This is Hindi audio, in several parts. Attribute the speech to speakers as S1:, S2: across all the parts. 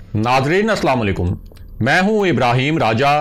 S1: नाजरीन अस्सलाम वालेकुम। मैं हूं इब्राहिम राजा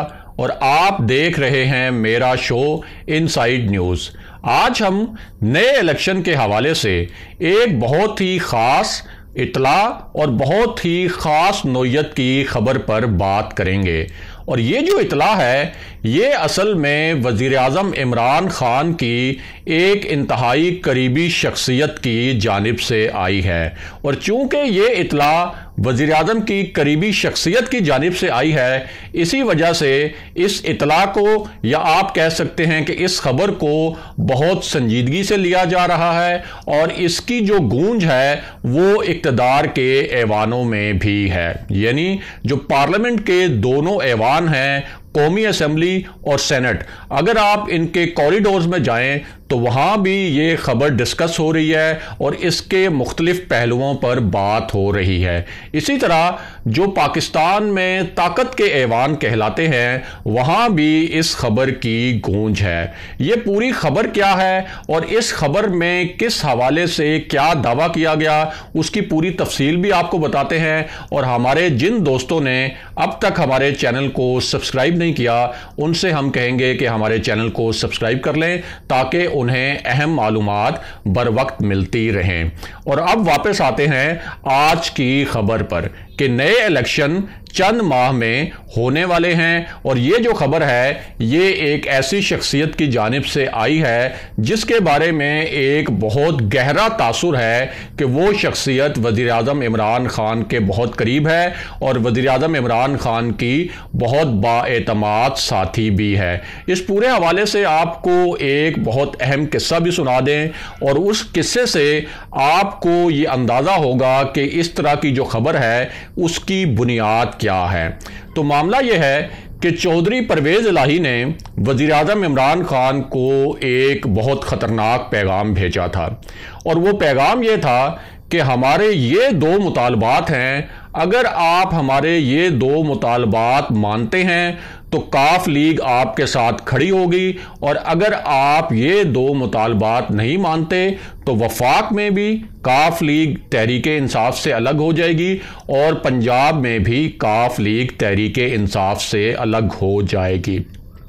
S1: और आप देख रहे हैं मेरा शो इनसाइड न्यूज़। आज हम नए इलेक्शन के हवाले से एक बहुत ही ख़ास इतला और बहुत ही ख़ास नोयत की खबर पर बात करेंगे। और ये जो इतला है ये असल में वज़ीर आज़म इमरान ख़ान की एक इंतहाई करीबी शख्सियत की जानिब से आई है। और चूँकि ये इतला वज़ीर आज़म की करीबी शख्सियत की जानिब से आई है, इसी वजह से इस इतला को, या आप कह सकते हैं कि इस खबर को बहुत संजीदगी से लिया जा रहा है और इसकी जो गूंज है वो इक़्तिदार के ऐवानों में भी है। यानी जो पार्लियामेंट के दोनों ऐवान हैं, कौमी असेंबली और सेनेट, अगर आप इनके कॉरिडोर्स में जाएं तो वहाँ भी ये खबर डिस्कस हो रही है और इसके मुख्तलिफ पहलुओं पर बात हो रही है। इसी तरह जो पाकिस्तान में ताकत के ऐवान कहलाते हैं वहाँ भी इस खबर की गूंज है। ये पूरी खबर क्या है और इस खबर में किस हवाले से क्या दावा किया गया, उसकी पूरी तफसील भी आपको बताते हैं। और हमारे जिन दोस्तों ने अब तक हमारे चैनल को सब्सक्राइब नहीं किया उनसे हम कहेंगे कि हमारे चैनल को सब्सक्राइब कर लें ताकि उन्हें अहम मालूमात बर वक्त मिलती रहें। और अब वापस आते हैं आज की खबर पर कि नए इलेक्शन चंद माह में होने वाले हैं। और ये जो खबर है ये एक ऐसी शख्सियत की जानिब से आई है जिसके बारे में एक बहुत गहरा तासुर है कि वो शख्सियत वज़ीर आज़म इमरान ख़ान के बहुत करीब है और वज़ीर आज़म इमरान ख़ान की बहुत बाएतमाद साथी भी है। इस पूरे हवाले से आपको एक बहुत अहम किस्सा भी सुना दें और उस किस्से से आपको ये अंदाज़ा होगा कि इस तरह की जो खबर है उसकी बुनियाद क्या है। तो मामला यह है कि चौधरी परवेज़ इलाही ने वज़ीर आज़म इमरान ख़ान को एक बहुत ख़तरनाक पैगाम भेजा था। और वो पैगाम ये था कि हमारे ये दो मुतालबात हैं, अगर आप हमारे ये दो मुतालबात मानते हैं तो काफ लीग आपके साथ खड़ी होगी, और अगर आप ये दो मुतालबात नहीं मानते तो वफाक में भी काफ लीग तहरीके इंसाफ से अलग हो जाएगी और पंजाब में भी काफ लीग तहरीके इंसाफ से अलग हो जाएगी।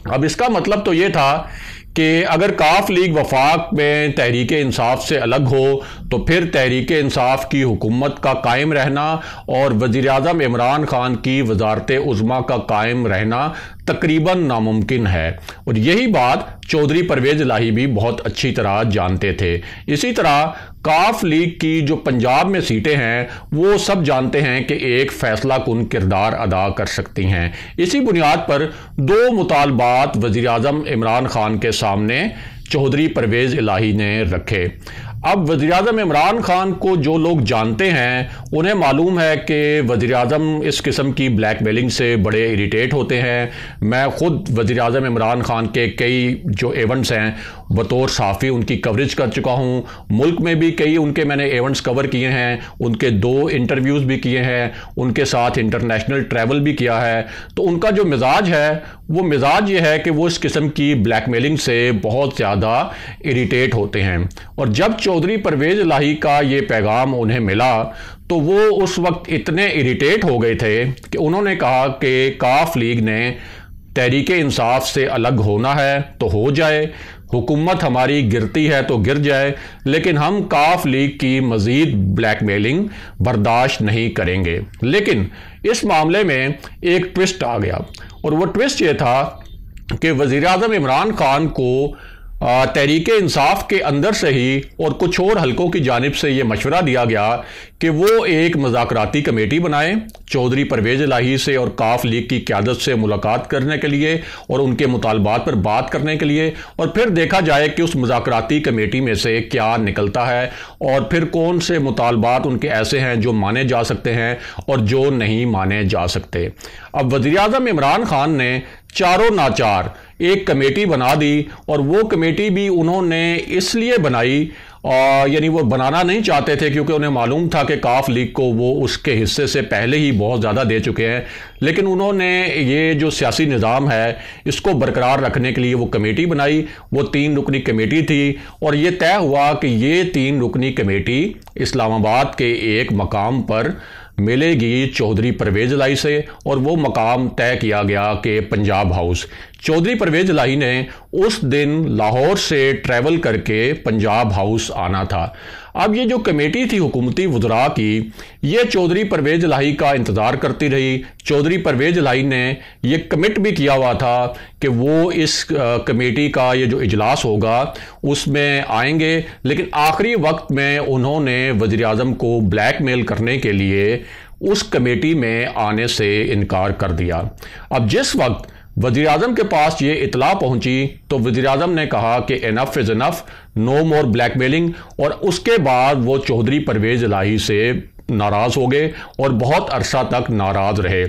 S1: अब इसका मतलब तो ये था कि अगर काफ लीग वफाक में तहरीक इंसाफ से अलग हो तो फिर तहरीक इंसाफ की हुकूमत का कायम रहना और वज़ीर आज़म इमरान ख़ान की वज़ारत उज़्मा का कायम रहना तकरीबन नामुमकिन है। और यही बात चौधरी परवेज़ इलाही भी बहुत अच्छी तरह जानते थे। इसी तरह काफ लीग की जो पंजाब में सीटें हैं वो सब जानते हैं कि एक फ़ैसला कुन किरदार अदा कर सकती हैं। इसी बुनियाद पर दो मुतालबात वज़ीर आज़म इमरान ख़ान के सामने चौधरी परवेज़ इलाही ने रखे। अब वज़ीर आज़म इमरान ख़ान को जो लोग जानते हैं उन्हें मालूम है कि वज़ीर आज़म इस किस्म की ब्लैकमेलिंग से बड़े इरिटेट होते हैं। मैं ख़ुद वज़ीर आज़म इमरान ख़ान के कई जो इवेंट्स हैं बतौर सहाफ़ी उनकी कवरेज कर चुका हूँ। मुल्क में भी कई उनके मैंने इवेंट्स कवर किए हैं, उनके 2 इंटरव्यूज़ भी किए हैं, उनके साथ इंटरनेशनल ट्रैवल भी किया है। तो उनका जो मिजाज है वो मिजाज ये है कि वो इस किस्म की ब्लैकमेलिंग से बहुत ज़्यादा इरिटेट होते हैं। और जब चौधरी परवेज़ इलाही का ये पैगाम उन्हें मिला तो वो उस वक्त इतने इरिटेट हो गए थे कि उन्होंने कहा कि काफ लीग ने तहरीक इंसाफ से अलग होना है तो हो जाए, हुकूमत हमारी गिरती है तो गिर जाए, लेकिन हम काफ लीग की मज़ीद ब्लैकमेलिंग बर्दाश्त नहीं करेंगे। लेकिन इस मामले में एक ट्विस्ट आ गया और वो ट्विस्ट ये था कि वज़ीर आज़म इमरान ख़ान को तहरीक इंसाफ के अंदर से ही और कुछ और हलकों की जानिब से ये मशवरा दिया गया कि वो एक मुज़ाकराती कमेटी बनाएं चौधरी परवेज़ इलाही से और काफ लीग की क़यादत से मुलाकात करने के लिए और उनके मुतालबात पर बात करने के लिए, और फिर देखा जाए कि उस मुज़ाकराती कमेटी में से क्या निकलता है और फिर कौन से मुतालबात उनके ऐसे हैं जो माने जा सकते हैं और जो नहीं माने जा सकते। अब वज़ीर आज़म इमरान ख़ान ने चारों नाचार एक कमेटी बना दी और वो कमेटी भी उन्होंने इसलिए बनाई, यानी वो बनाना नहीं चाहते थे क्योंकि उन्हें मालूम था कि काफ लीग को वो उसके हिस्से से पहले ही बहुत ज़्यादा दे चुके हैं, लेकिन उन्होंने ये जो सियासी निज़ाम है इसको बरकरार रखने के लिए वो कमेटी बनाई। वो 3 रुकनी कमेटी थी और ये तय हुआ कि ये 3 रुकनी कमेटी इस्लामाबाद के एक मकाम पर मिलेगी चौधरी परवेज इलाही से, और वो मकाम तय किया गया कि पंजाब हाउस। चौधरी परवेज इलाही ने उस दिन लाहौर से ट्रैवल करके पंजाब हाउस आना था। अब ये जो कमेटी थी हुकूमती वज़रा की, ये चौधरी परवेज इलाही का इंतज़ार करती रही। चौधरी परवेज इलाही ने ये कमिट भी किया हुआ था कि वो इस कमेटी का ये जो इजलास होगा उसमें आएंगे, लेकिन आखिरी वक्त में उन्होंने वज़ीर आज़म को ब्लैकमेल करने के लिए उस कमेटी में आने से इनकार कर दिया। अब जिस वक्त वज़ीर आज़म के पास ये इतला पहुंची तो वज़ीर आज़म ने कहा कि enough is enough, no more blackmailing, और उसके बाद वो चौधरी परवेज इलाही से नाराज़ हो गए और बहुत अरसा तक नाराज़ रहे।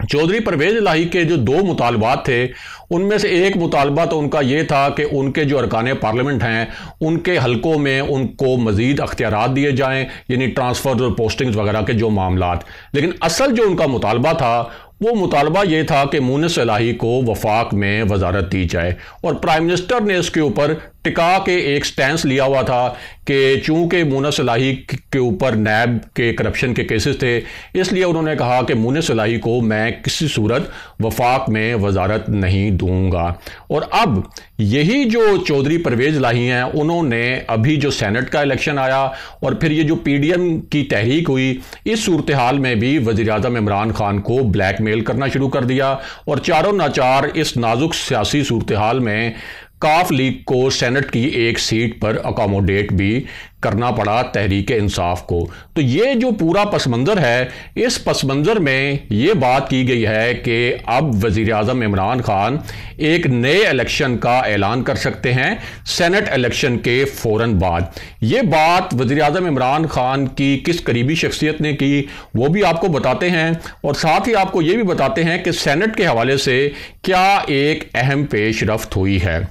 S1: चौधरी परवेज इलाही के जो दो मुतालबात थे, उनमें से एक मुतालबा तो उनका ये था कि उनके जो अरकान पार्लियामेंट हैं उनके हलकों में उनको मज़ीद अख्तियारात दिए जाएं, यानी ट्रांसफ़र और पोस्टिंग्स वगैरह के जो मामलात। लेकिन असल जो उनका मुतालबा था वो मुतालबा ये था कि मुनिस इलाही को वफाक में वजारत दी जाए, और प्राइम मिनिस्टर ने इसके ऊपर टिका के एक स्टैंस लिया हुआ था कि चूंकि मुनिस इलाही के ऊपर नैब के करप्शन के केसेस थे, इसलिए उन्होंने कहा कि मुनिस इलाही को मैं किसी सूरत वफाक में वजारत नहीं दूंगा। और अब यही जो चौधरी परवेज इलाही हैं, उन्होंने अभी जो सेनेट का इलेक्शन आया और फिर ये जो PDM की तहरीक हुई, इस सूरत हाल में भी वज़ीर आज़म इमरान खान को ब्लैकमेल करना शुरू कर दिया, और चारों नाचार इस नाजुक सियासी सूरत हाल में काफ लीग को सेनेट की एक सीट पर अकोमोडेट भी करना पड़ा तहरीक इंसाफ को। तो ये जो पूरा पस मंज़र है, इस पस मंज़र में ये बात की गई है कि अब वज़ीर आज़म इमरान खान एक नए इलेक्शन का ऐलान कर सकते हैं सेनेट इलेक्शन के फ़ौरन बाद। ये बात वज़ीर आज़म इमरान खान की किस करीबी शख्सियत ने की वो भी आपको बताते हैं, और साथ ही आपको ये भी बताते हैं कि सेनेट के हवाले से क्या एक अहम पेशरफ्त हुई है।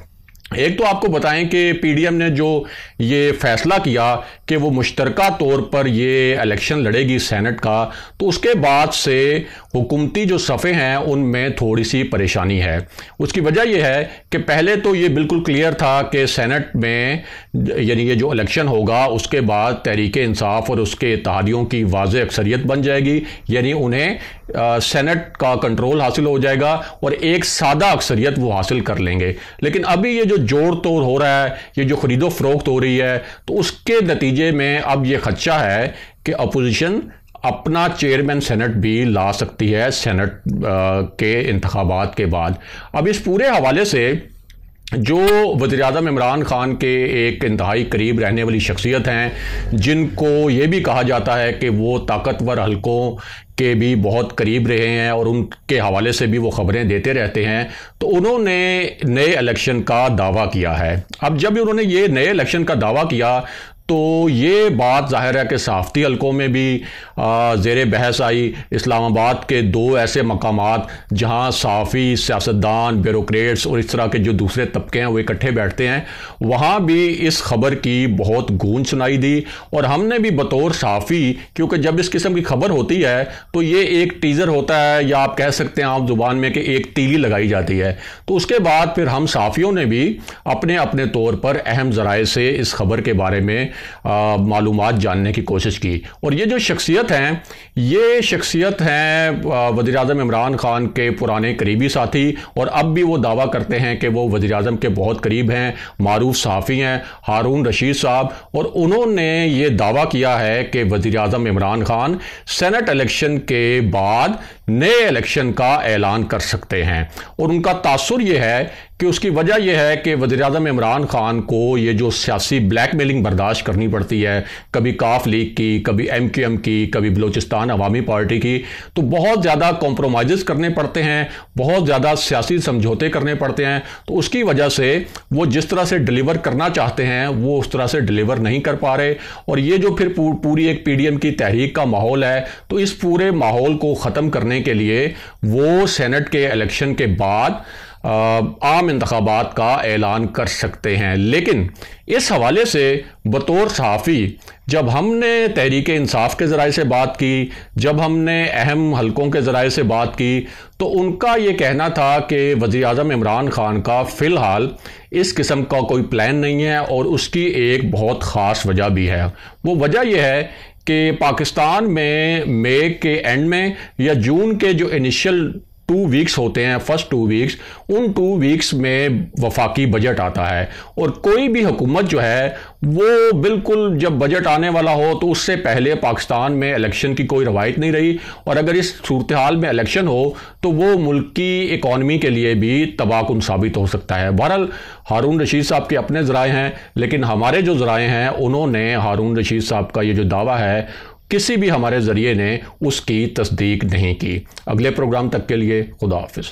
S1: एक तो आपको बताएं कि PDM ने जो ये फैसला किया कि वो मुश्तरका तौर पर ये इलेक्शन लड़ेगी सेनेट का, तो उसके बाद से हुकूमती जो सफ़े हैं उनमें थोड़ी सी परेशानी है। उसकी वजह यह है कि पहले तो ये बिल्कुल क्लियर था कि सेनेट में यानी ये जो इलेक्शन होगा उसके बाद तहरीक इंसाफ और उसके इत्तेहादियों की वाज़ेह अक्सरियत बन जाएगी, यानी उन्हें सेनेट का कंट्रोल हासिल हो जाएगा और एक सादा अक्सरियत वो हासिल कर लेंगे। लेकिन अभी ये जो जोड़ तोड़ हो रहा है, ये जो खरीदो फरोख्त हो रही है, तो उसके नतीजे में अब ये खदशा है कि अपोजिशन अपना चेयरमैन सेनेट भी ला सकती है सेनेट के इंतखाबात के बाद। अब इस पूरे हवाले से जो वज़ीर आज़म इमरान खान के एक इंतहाई करीब रहने वाली शख्सियत हैं, जिनको ये भी कहा जाता है कि वो ताकतवर हलकों के भी बहुत करीब रहे हैं और उनके हवाले से भी वो ख़बरें देते रहते हैं, तो उन्होंने नए इलेक्शन का दावा किया है। अब जब उन्होंने ये नए इलेक्शन का दावा किया तो ये बात ज़ाहिर है कि सहाफ़ती हलकों में भी ज़ेर बहस आई। इस्लामाबाद के दो ऐसे मकामात जहाँ सहाफ़ी, सियासतदान, ब्यूरोक्रेट्स और इस तरह के जो दूसरे तबके हैं वो इकट्ठे बैठते हैं, वहाँ भी इस खबर की बहुत गूंज सुनाई दी। और हमने भी बतौर सहाफ़ी, क्योंकि जब इस किस्म की खबर होती है तो ये एक टीज़र होता है, या आप कह सकते हैं आम ज़ुबान में कि एक तीली लगाई जाती है, तो उसके बाद फिर हम सहाफ़ियों ने भी अपने अपने तौर पर अहम ज़राए से इस खबर के बारे में मालूमात जानने की कोशिश की। और ये जो शख्सियत हैं, ये शख्सियत हैं वज़ीर आज़म इमरान खान के पुराने करीबी साथी, और अब भी वो दावा करते हैं कि वो वज़ीर आज़म के बहुत करीब हैं, मारूफ सहाफ़ी हैं, हारून रशीद साहब। और उन्होंने ये दावा किया है कि वज़ीर आज़म इमरान खान सेनेट इलेक्शन के बाद नए इलेक्शन का ऐलान कर सकते हैं। और उनका तासुर ये है कि उसकी वजह यह है कि वज़ीर आज़म इमरान खान को ये जो सियासी ब्लैकमेलिंग बर्दाश्त करनी पड़ती है, कभी काफ लीग की, कभी MQM की, कभी बलूचिस्तान अवामी पार्टी की, तो बहुत ज़्यादा कॉम्प्रोमाइज़ करने पड़ते हैं, बहुत ज़्यादा सियासी समझौते करने पड़ते हैं। तो उसकी वजह से वो जिस तरह से डिलीवर करना चाहते हैं वो उस तरह से डिलीवर नहीं कर पा रहे। और ये जो फिर पूरी एक PDM की तहरीक का माहौल है, तो इस पूरे माहौल को ख़त्म करने के लिए वो सेनेट के इलेक्शन के बाद आम इंतखाबात का ऐलान कर सकते हैं। लेकिन इस हवाले से बतौर सहाफ़ी जब हमने तहरीक इंसाफ के ज़राए से बात की, जब हमने अहम हलकों के ज़राए से बात की, तो उनका ये कहना था कि वज़ीर आज़म इमरान खान का फ़िलहाल इस किस्म का कोई प्लान नहीं है, और उसकी एक बहुत ख़ास वजह भी है। वो वजह यह है कि पाकिस्तान में मई के एंड में या जून के जो इनिशियल 2 वीक्स होते हैं, फर्स्ट 2 वीक्स, उन 2 वीक्स में वफाकी बजट आता है। और कोई भी हुकूमत जो है वो बिल्कुल जब बजट आने वाला हो तो उससे पहले पाकिस्तान में इलेक्शन की कोई रवायत नहीं रही, और अगर इस सूरत हाल में इलेक्शन हो तो वो मुल्क की इकॉनमी के लिए भी तबाहकुन साबित हो सकता है। बहरहाल हारून रशीद साहब के अपने ज़राए हैं, लेकिन हमारे जो ज़राए हैं उन्होंने हारून रशीद साहब का ये जो दावा है किसी भी हमारे ज़रिए ने उसकी तस्दीक नहीं की। अगले प्रोग्राम तक के लिए खुदा हाफिज़।